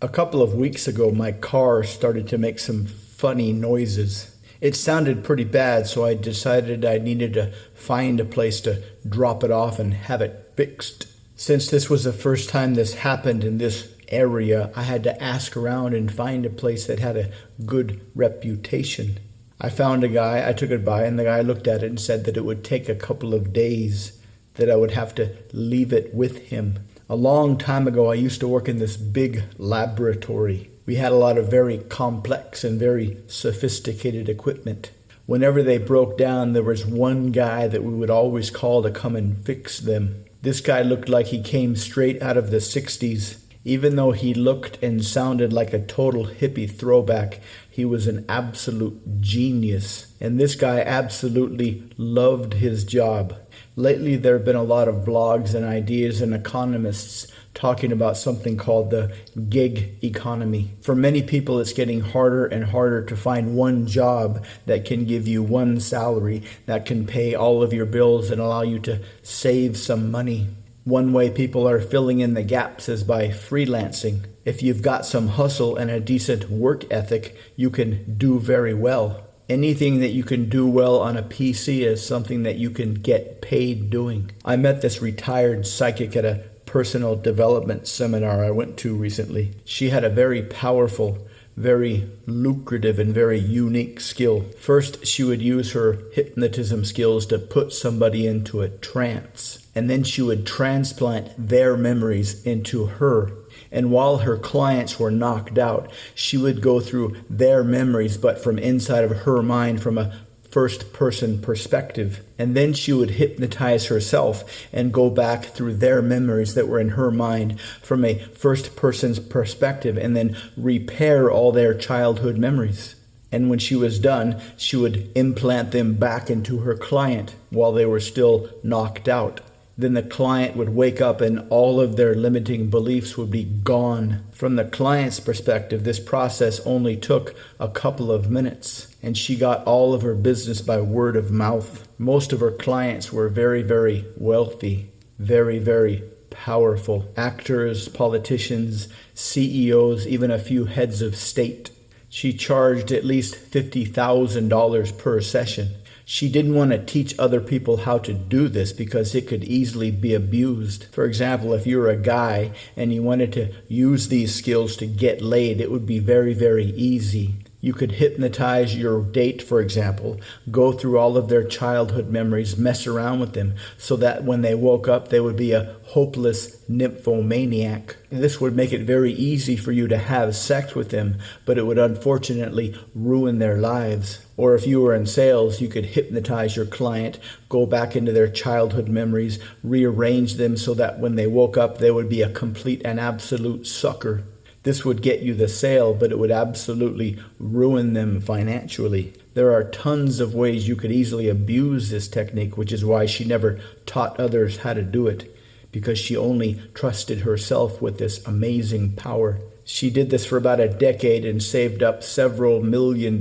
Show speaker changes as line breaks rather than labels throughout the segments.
A couple of weeks ago, my car started to make some funny noises. It sounded pretty bad, so I decided I needed to find a place to drop it off and have it fixed. Since this was the first time this happened in this area, I had to ask around and find a place that had a good reputation. I found a guy, I took it by, and the guy looked at it and said that it would take a couple of days, that I would have to leave it with him. A long time ago, I used to work in this big laboratory. We had a lot of very complex and very sophisticated equipment. Whenever they broke down, there was one guy that we would always call to come and fix them. This guy looked like he came straight out of the 60s. Even though he looked and sounded like a total hippie throwback, he was an absolute genius. And this guy absolutely loved his job. Lately, there have been a lot of blogs and ideas and economists talking about something called the gig economy. For many people, it's getting harder and harder to find one job that can give you one salary, that can pay all of your bills and allow you to save some money. One way people are filling in the gaps is by freelancing. If you've got some hustle and a decent work ethic, you can do very well. Anything that you can do well on a PC is something that you can get paid doing. I met this retired psychic at a personal development seminar I went to recently. She had a very powerful, very lucrative, and very unique skill. First, she would use her hypnotism skills to put somebody into a trance, and then she would transplant their memories into her. And while her clients were knocked out, she would go through their memories, but from inside of her mind, from a first-person perspective. And then she would hypnotize herself and go back through their memories that were in her mind from a first-person's perspective, and then repair all their childhood memories. And when she was done, she would implant them back into her client while they were still knocked out. Then the client would wake up and all of their limiting beliefs would be gone. From the client's perspective, this process only took a couple of minutes, and she got all of her business by word of mouth. Most of her clients were very, very wealthy, very, very powerful. Actors, politicians, CEOs, even a few heads of state. She charged at least $50,000 per session. She didn't want to teach other people how to do this because it could easily be abused. For example, if you're a guy and you wanted to use these skills to get laid, it would be very, very easy. You could hypnotize your date, for example, go through all of their childhood memories, mess around with them, so that when they woke up, they would be a hopeless nymphomaniac. This would make it very easy for you to have sex with them, but it would unfortunately ruin their lives. Or if you were in sales, you could hypnotize your client, go back into their childhood memories, rearrange them so that when they woke up, they would be a complete and absolute sucker. This would get you the sale, but it would absolutely ruin them financially. There are tons of ways you could easily abuse this technique, which is why she never taught others how to do it, because she only trusted herself with this amazing power. She did this for about a decade and saved up several $1 million.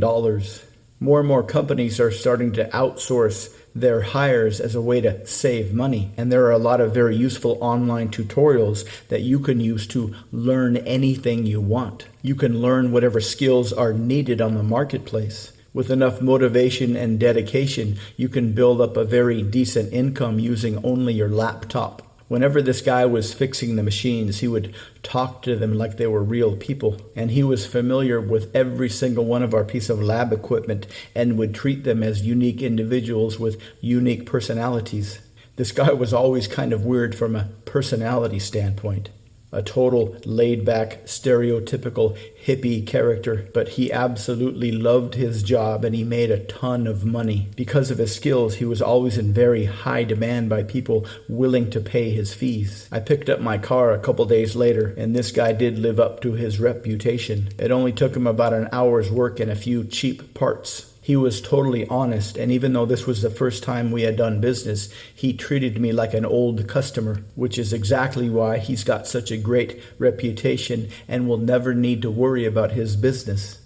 More and more companies are starting to outsource their hires as a way to save money. And there are a lot of very useful online tutorials that you can use to learn anything you want. You can learn whatever skills are needed on the marketplace. With enough motivation and dedication, you can build up a very decent income using only your laptop. Whenever this guy was fixing the machines, he would talk to them like they were real people. And he was familiar with every single one of our piece of lab equipment and would treat them as unique individuals with unique personalities. This guy was always kind of weird from a personality standpoint. A total laid-back, stereotypical hippie character, but he absolutely loved his job and he made a ton of money. Because of his skills, he was always in very high demand by people willing to pay his fees. I picked up my car a couple days later, and this guy did live up to his reputation. It only took him about an hour's work and a few cheap parts. He was totally honest, and even though this was the first time we had done business, he treated me like an old customer, which is exactly why he's got such a great reputation and will never need to worry about his business.